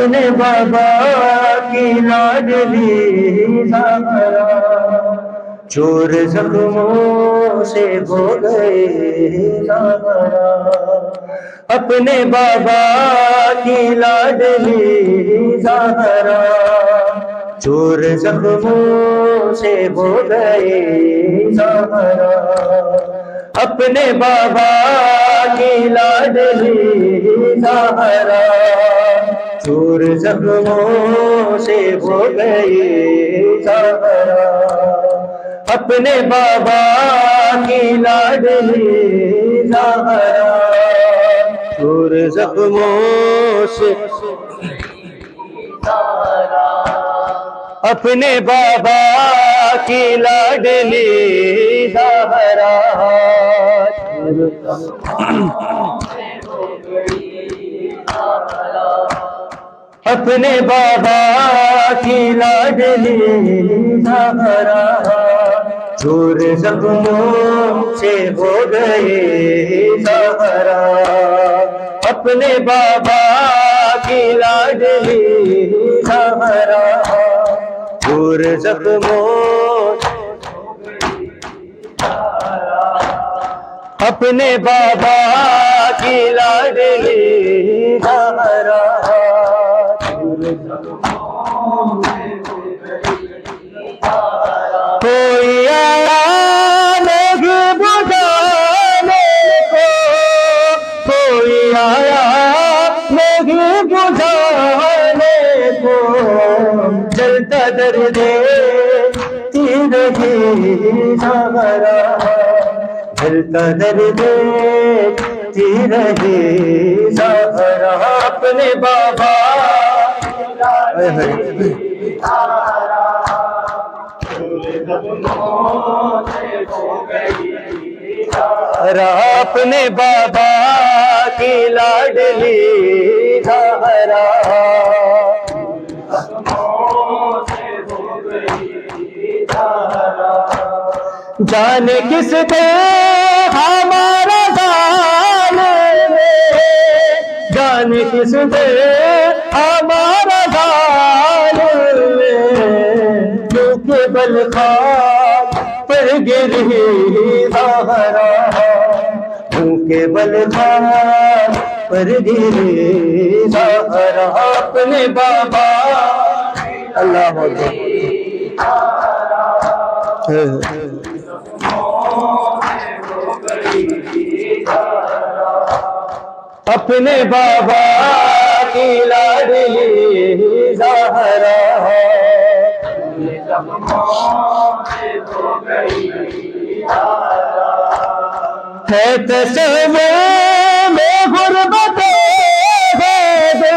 अपने बाबा की लाडली ज़हरा, चोर जख्मों से हो गए ज़हरा। अपने बाबा की लाडली ज़हरा, चोर जख्मों से हो गए ज़हरा। अपने बाबा की लाडली ज़हरा, चोर जख्मों से हो गए ज़हरा। अपने बाबा की लाडली ज़हरा, चोर जख्मों से अपने बाबा की लाडली ज़हरा। अपने बाबा की लाडली ज़हरा, चोर जख्मों से हो गए ज़हरा। अपने बाबा की लाडली ज़हरा, चोर जख्मों। अपने बाबा की लाडली ज़हरा, कोई आया नहीं बुझाने को, कोई आया नहीं बुझाने को। जलता दर्द तीर ही ज़हरा, जलता दर्द तीर ही ज़हरा। अपने बाबा अपने बाबा की लाडली ज़हरा, जाने किस दे हमारा जाने, जाने किस दे हमारा जाने। के बल खाक पर गिरी ज़हरा, के बल खाक पर गिरी ज़हरा। अपने बाबा अल्लाह अपने बाबा की लाडली ज़हरा, है तस्वीर में गुर्बत दे,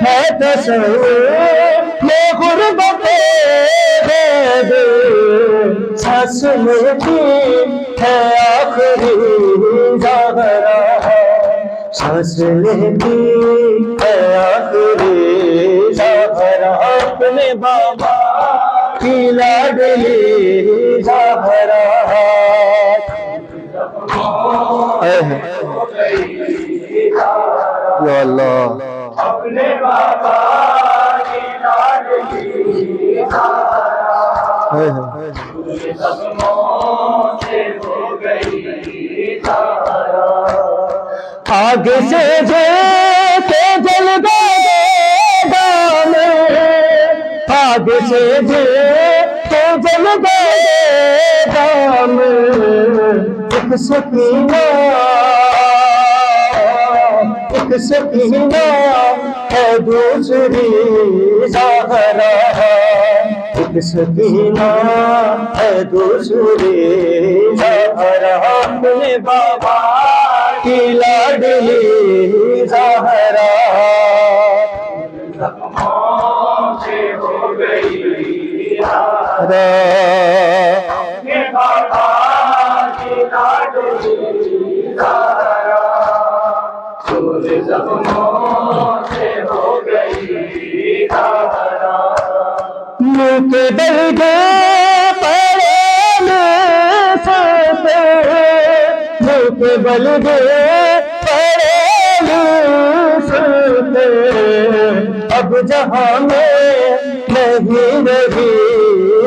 है तस्वीर में गुर्बत दे। सांस लेती है आखिरी ज़हरा, सांस लेती है आखिरी ज़हरा। अपने बाबा की लाडली ज़हरा, या अल्लाह। अपने बाबा की लाडली ज़हरा, आगे से के जल गए दाम, आगे से के जल गए दाम। एक सकीना, एक सकीना है दूसरी ज़हरा, एक सकीना है दूसरी ज़हरा। अपने बाबा की लाडली ज़हरा, हो गई ज़हरा। अपने बाबा की लाडली ज़हरा, चोर जख्मों से हो गई ज़हरा। मुँह के दर्द पड़े से, मुँह के बल दे पड़े से। अब जहां में नहीं रही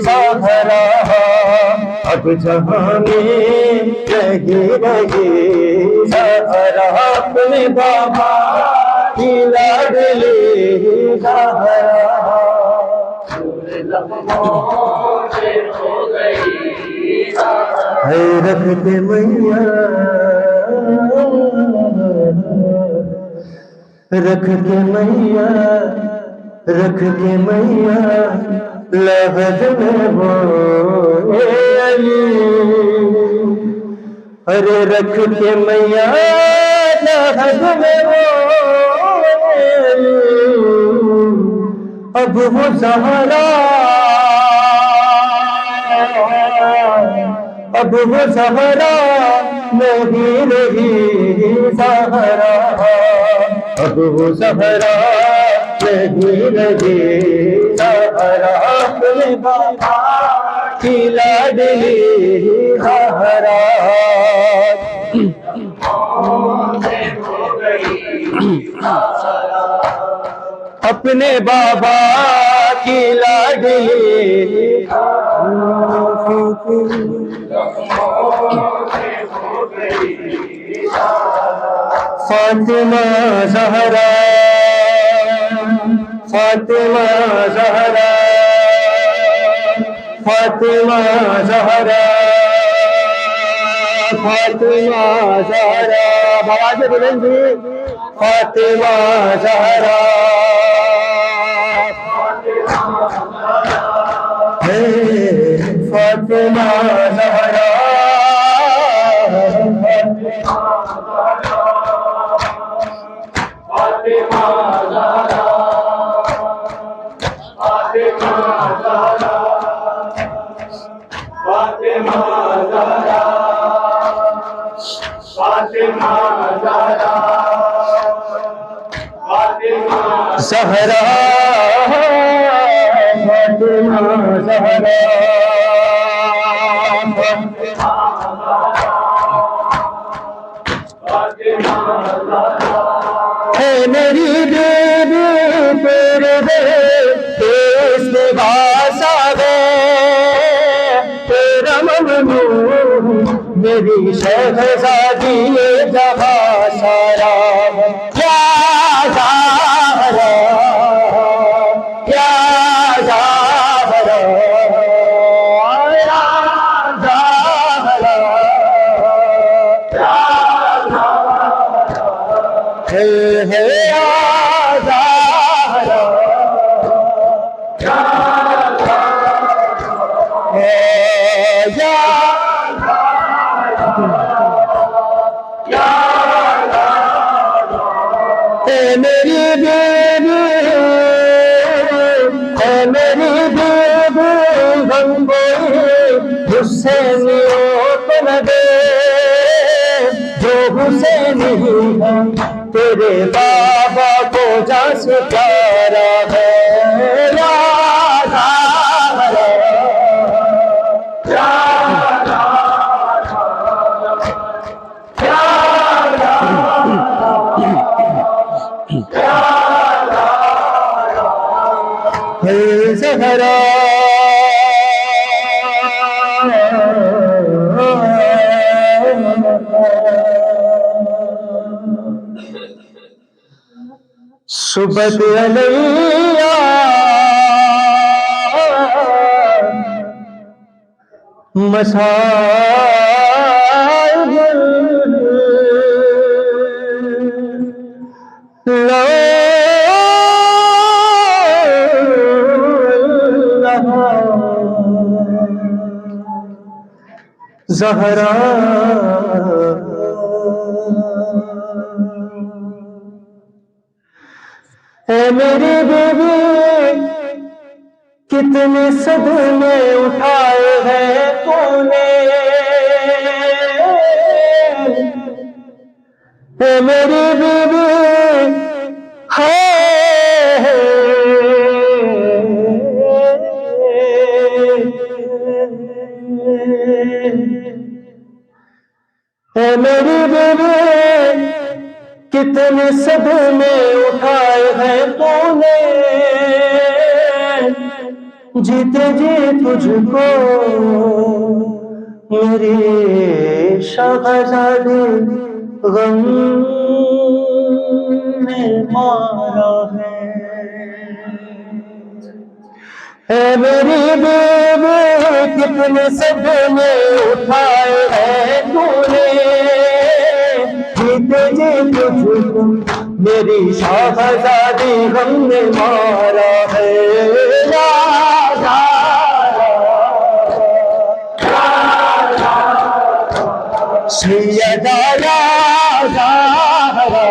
ज़हरा, अब जहां में नहीं रही ज़हरा, अपने बाबा की लाडली ज़हरा। है रख के मैया, रख के मैया, रख के मैया लहद में वो अली, अरे रख के मैया लहद में वो अली, अब वो ज़हरा, अब वो ज़हरा नहीं रही ज़हरा, अब वो ज़हरा नहीं रही ज़हरा, अपने बाबा की लाडली ज़हरा। अपने बाबा की लाडली फातिमा ज़हरा, फातिमा ज़हरा, फातिमा ज़हरा, फातिमा ज़हरा, आवाज़ बुलंद जी, फातिमा ज़हरा, फातिमा ज़हरा, फातिमा ज़हरा, फातिमा ज़हरा, फातिमा ज़हरा, फातिमा ज़हरा, फातिमा ज़हरा, फातिमा ज़हरा, है मेरी बेबी तेरे देश लिबास आ गए, तेरा ममनू मेरी शहज़ादी ये जहां सारा, क्या ज़हरा, क्या ज़हरा, या ज़हरा, है या ज़हरा, मेरी बेबी, मेरी बेबी हम हुसैनियों को न दे, जो हुसैनी है तेरे बाबा को जान से प्यारा है, या ज़हरा, या ज़हरा, सुबह अलैया मसाइब लो ज़हरा, ऐ मेरी बीवी कितने सदमे उठाए हैं तूने, ऐ मेरी बीवी है, ऐ मेरी बीवी कितने सदमे उठाए हैं तूने, जीते जी तुझको मेरी शहज़ादी गम ने मारा है मेरी बीवी कितने सदमे उठाए हैं तूने, जीते जी तुझको मेरी शहज़ादी गम ने मारा है। सैयदा या ज़हरा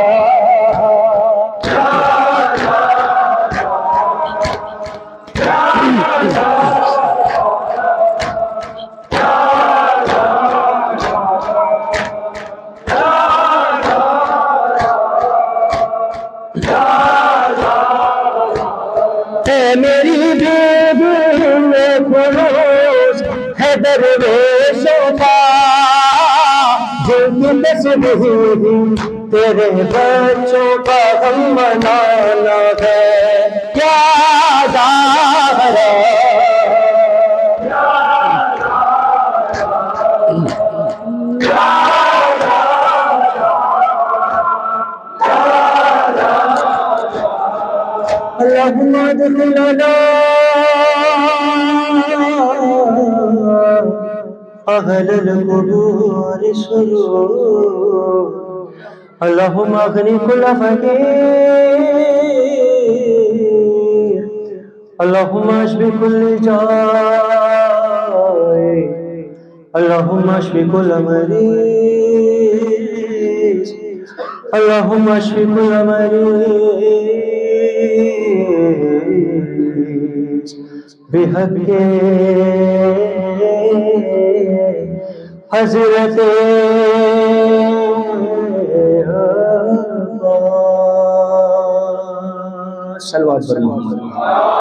है मेरी बीवी में खुलूस है दरवेशों का, जिनकी तस्बीह तेरे बच्चों का हम मनाना है। क्या ज़हरा अल्लाहुम्मा अदखिलना अहलल क़ुबूर सुरूर, अल्लाहुम्मा अग़नी कुल्ल फ़क़ीर, अल्लाहुम्मा अश्फ़ि कुल्ल जाए, अल्लाहुम्मा अश्फ़ि कुल्ल मरीज़, अल्लाहुम्मा अश्फ़ि कुल्ल मरीज़ बिहक़्क़े हज़रत अब्बास। सल्लल्लाहु अलैहि वसल्लम।